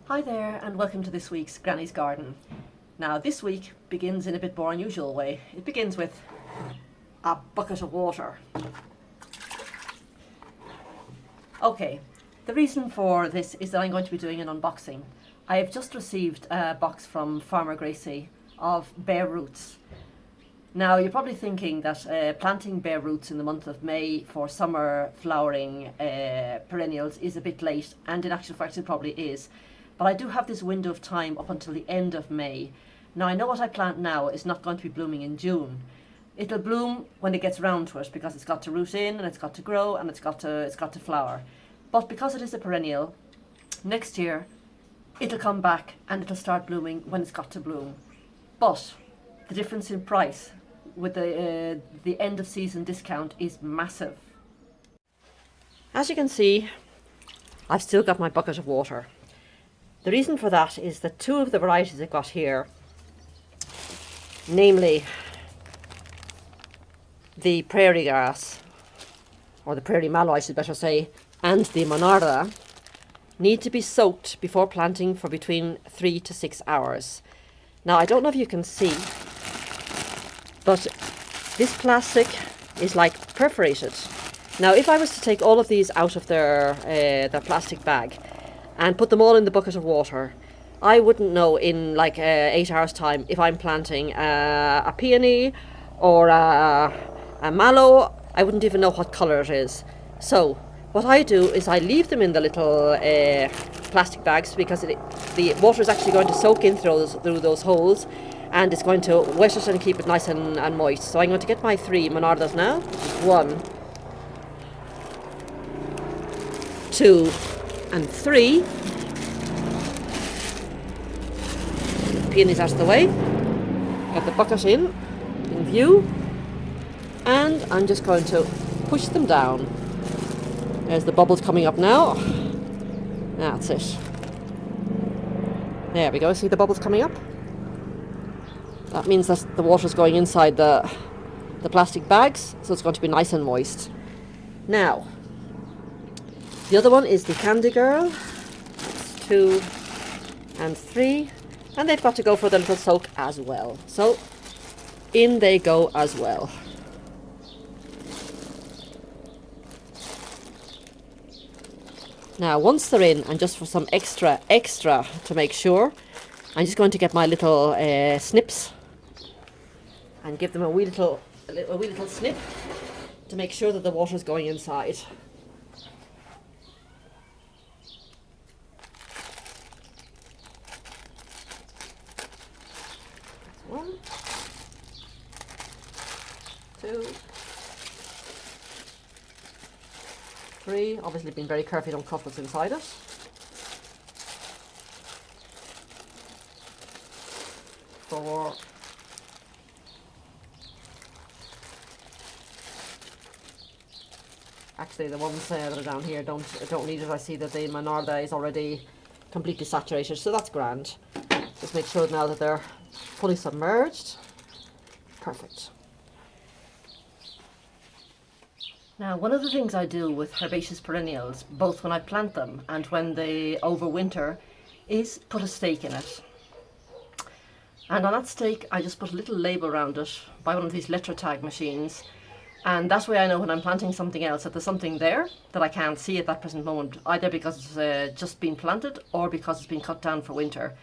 Hi there and welcome to this week's Granny's Garden. Now this week begins in a bit more unusual way. It begins with a bucket of water. Okay, the reason for this is that I'm going to be doing an unboxing. I have just received a box from Farmer Gracy of bare roots. Now you're probably thinking that planting bare roots in the month of May for summer flowering perennials is a bit late, and in actual fact it probably is. But I do have this window of time up until the end of May. Now I know what I plant now is not going to be blooming in June. It'll bloom when it gets round to it because it's got to root in and it's got to grow and it's got to flower. But because it is a perennial, next year it'll come back and it'll start blooming when it's got to bloom. But the difference in price with the end of season discount is massive. As you can see, I've still got my bucket of water. The reason for that is that two of the varieties I've got here, namely the prairie grass, or the Prairie Mallow I should better say, and the Monarda, need to be soaked before planting for between 3 to 6 hours. Now I don't know if you can see, but this plastic is like perforated. Now if I was to take all of these out of their plastic bag and put them all in the bucket of water, I wouldn't know in like 8 hours time if I'm planting a peony or a mallow. I wouldn't even know what colour it is. So what I do is I leave them in the little plastic bags because the water is actually going to soak in through those holes, and it's going to wet it and keep it nice and moist. So I'm going to get my 3 Monardas now. 1, 2 and 3. Peonies out of the way. Get the bucket in view, and I'm just going to push them down. There's the bubbles coming up now. That's it. There we go. See the bubbles coming up? That means that the water's going inside the plastic bags, so it's going to be nice and moist. Now, the other one is the Candy Girl. That's 2 and 3. And they've got to go for the little soak as well. So, in they go as well. Now, once they're in, and just for some extra to make sure, I'm just going to get my little snips and give them a wee little snip to make sure that the water's going inside. That's 1, 2, 3. Obviously being very careful you don't cut what's inside it. 4. Actually, the ones that are down here don't need it. I see that the Monarda is already completely saturated, so that's grand. Just make sure now that they're fully submerged. Perfect. Now, one of the things I do with herbaceous perennials, both when I plant them and when they overwinter, is put a stake in it. And on that stake, I just put a little label around it by one of these letter tag machines. And that way I know when I'm planting something else that there's something there that I can't see at that present moment, either because it's just been planted or because it's been cut down for winter.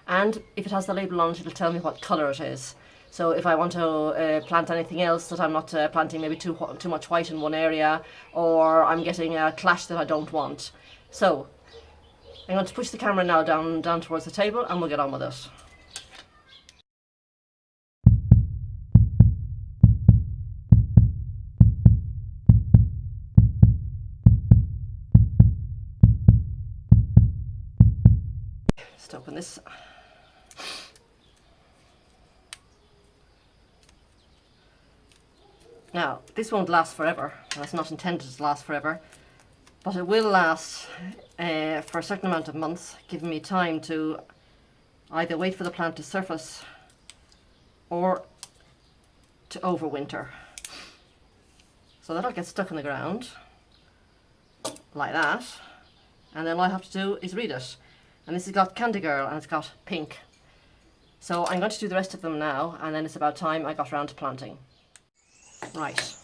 And if it has the label on it, it'll tell me what colour it is. So if I want to plant anything else that I'm not planting maybe too much white in one area, or I'm getting a clash that I don't want. So I'm going to push the camera now down towards the table and we'll get on with it. Just open this. Now, this won't last forever, and it's not intended to last forever, but it will last for a certain amount of months, giving me time to either wait for the plant to surface or to overwinter. So that'll get stuck in the ground like that, and then all I have to do is read it. And this has got Candy Girl and it's got pink. So I'm going to do the rest of them now, and then it's about time I got around to planting. Right,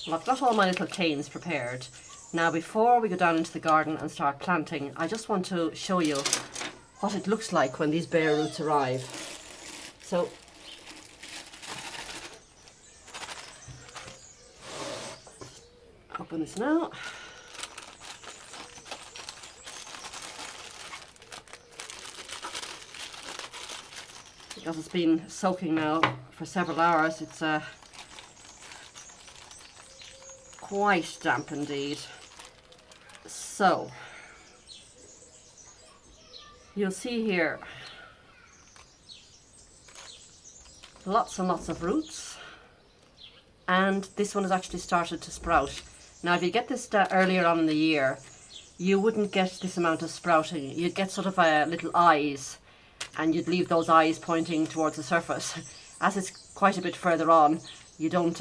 well, I've got all my little canes prepared. Now before we go down into the garden and start planting, I just want to show you what it looks like when these bare roots arrive. So open this now. Because it's been soaking now for several hours, it's quite damp indeed. So you'll see here lots and lots of roots, and this one has actually started to sprout. Now if you get this earlier on in the year, you wouldn't get this amount of sprouting. You'd get sort of little eyes, and you'd leave those eyes pointing towards the surface. As it's quite a bit further on, you don't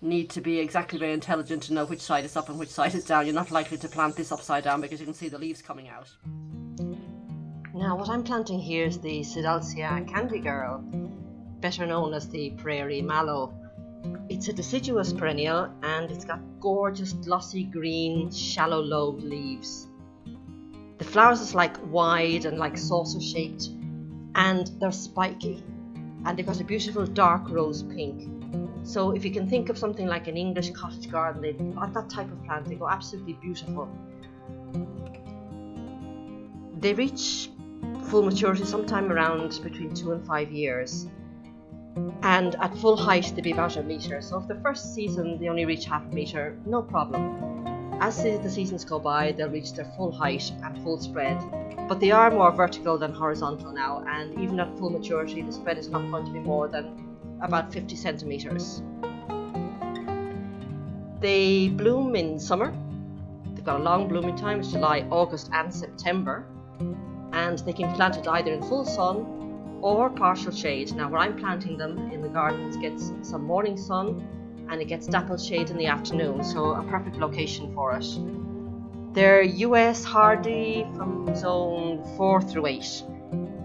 need to be exactly very intelligent to know which side is up and which side is down. You're not likely to plant this upside down because you can see the leaves coming out. Now what I'm planting here is the Sidalcea Candy Girl, better known as the Prairie Mallow. It's a deciduous perennial and it's got gorgeous glossy green shallow lobed leaves. The flowers is like wide and like saucer shaped, and they're spiky, and they've got a beautiful dark rose pink. So if you can think of something like an English cottage garden, they've got that type of plant. They go absolutely beautiful. They reach full maturity sometime around between 2 and 5 years, and at full height they'll be about 1 metre. So if the first season they only reach half a metre, no problem. As the seasons go by, they'll reach their full height and full spread, but they are more vertical than horizontal now, and even at full maturity the spread is not going to be more than about 50 centimetres. They bloom in summer. They've got a long blooming time, it's July, August and September, and they can be planted either in full sun or partial shade. Now where I'm planting them in the garden, it gets some morning sun and it gets dappled shade in the afternoon, so a perfect location for it. They're US hardy from zone 4 through 8,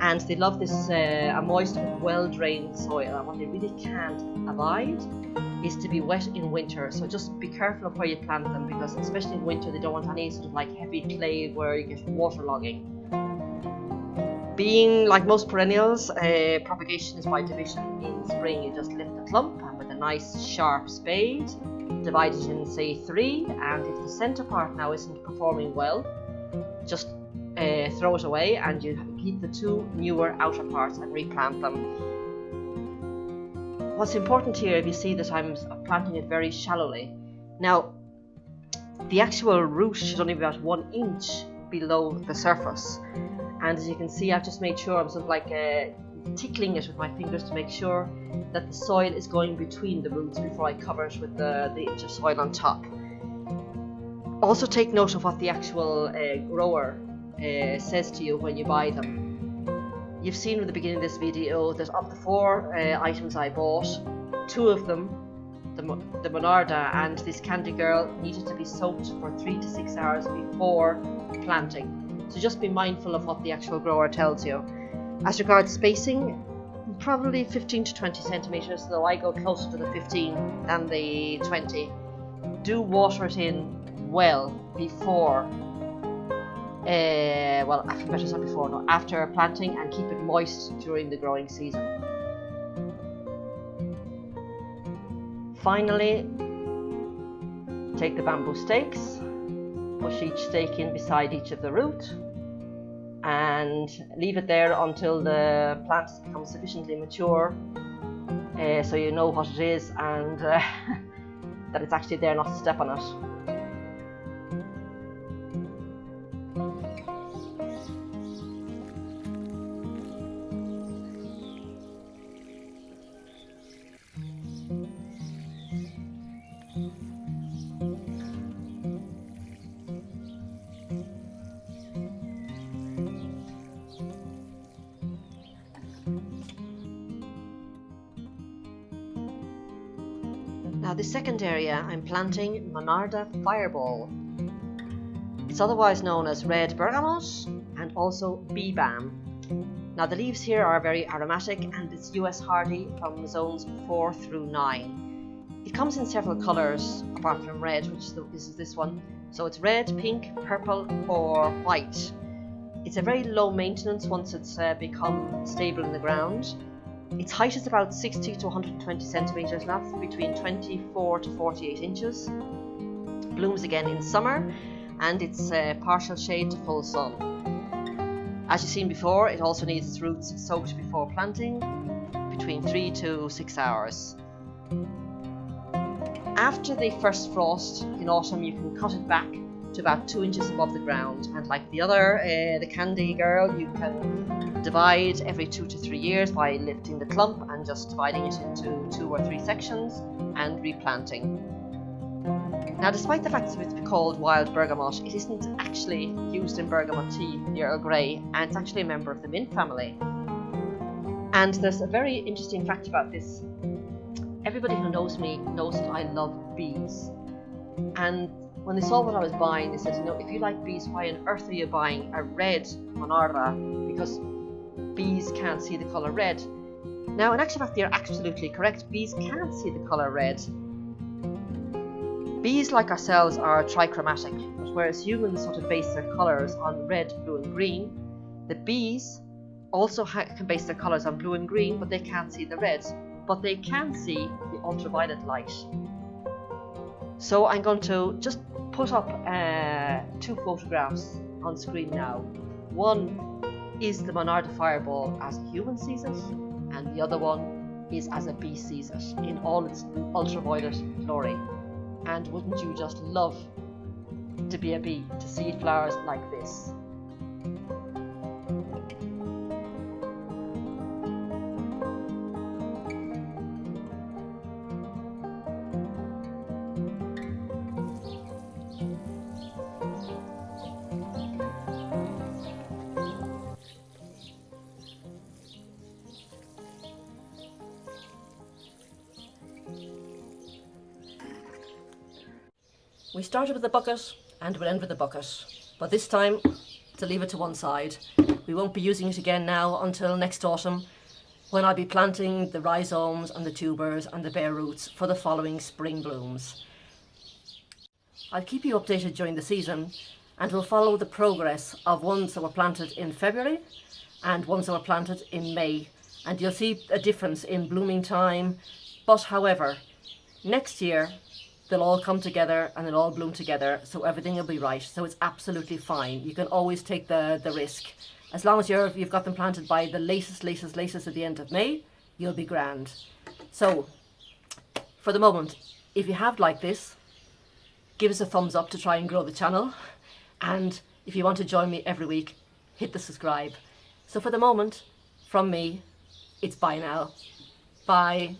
and they love this a moist, well-drained soil, and what they really can't abide is to be wet in winter. So just be careful of where you plant them, because especially in winter they don't want any sort of like heavy clay where you get waterlogging. Being like most perennials, propagation is by division. In spring you just lift the clump and with a nice sharp spade divide it in say 3, and if the centre part now isn't performing well, just throw it away and you keep the 2 newer outer parts and replant them. What's important here, if you see that I'm planting it very shallowly. Now the actual root should only be about 1 inch below the surface, and as you can see I've just made sure I'm sort of like tickling it with my fingers to make sure that the soil is going between the roots before I cover it with the inch of soil on top. Also take note of what the actual grower says to you when you buy them. You've seen at the beginning of this video that of the 4 items I bought, 2 of them, the Monarda and this Candy Girl, needed to be soaked for 3 to 6 hours before planting. So just be mindful of what the actual grower tells you. As regards spacing, probably 15 to 20 centimetres, though I go closer to the 15 than the 20. Do water it in well before, after planting, and keep it moist during the growing season. Finally, take the bamboo stakes, push each stake in beside each of the root, and leave it there until the plant has become sufficiently mature, so you know what it is and that it's actually there, not to step on it. Now the second area I'm planting Monarda Fireball. It's otherwise known as red bergamot and also bee balm. Now the leaves here are very aromatic and it's US hardy from zones 4 through 9. It comes in several colours apart from red, which is this one. So it's red, pink, purple or white. It's a very low maintenance once it's become stable in the ground. Its height is about 60 to 120 centimetres, and that's between 24 to 48 inches. Blooms again in summer, and it's partial shade to full sun. As you've seen before, it also needs its roots soaked before planting, between 3 to 6 hours. After the first frost in autumn, you can cut it back to about 2 inches above the ground, and like the other, the Candy Girl, you can divide every 2 to 3 years by lifting the clump and just dividing it into 2 or 3 sections and replanting. Now, despite the fact that it's called wild bergamot, it isn't actually used in bergamot tea, the Earl Grey, and it's actually a member of the mint family. And there's a very interesting fact about this. Everybody who knows me knows that I love bees, and when they saw what I was buying, they said, if you like bees, why on earth are you buying a red Monarda? Because bees can't see the colour red. Now, in actual fact, they're absolutely correct. Bees can't see the colour red. Bees, like ourselves, are trichromatic, but whereas humans sort of base their colours on red, blue and green, the bees also can base their colours on blue and green, but they can't see the red. But they can see the ultraviolet light. So I'm going to just put up 2 photographs on screen now. One is the Monarda Fireball as a human sees it, and the other one is as a bee sees it in all its ultraviolet glory. And wouldn't you just love to be a bee, to see flowers like this? We started with a bucket and we'll end with a bucket, but this time to leave it to one side. We won't be using it again now until next autumn, when I'll be planting the rhizomes and the tubers and the bare roots for the following spring blooms. I'll keep you updated during the season, and we'll follow the progress of ones that were planted in February and ones that were planted in May, and you'll see a difference in blooming time. But however, next year they'll all come together and they'll all bloom together, so everything will be right. So it's absolutely fine. You can always take the risk. As long as you've got them planted by the latest at the end of May, you'll be grand. So for the moment, if you have liked this, give us a thumbs up to try and grow the channel. And if you want to join me every week, hit the subscribe. So for the moment, from me, it's bye now. Bye.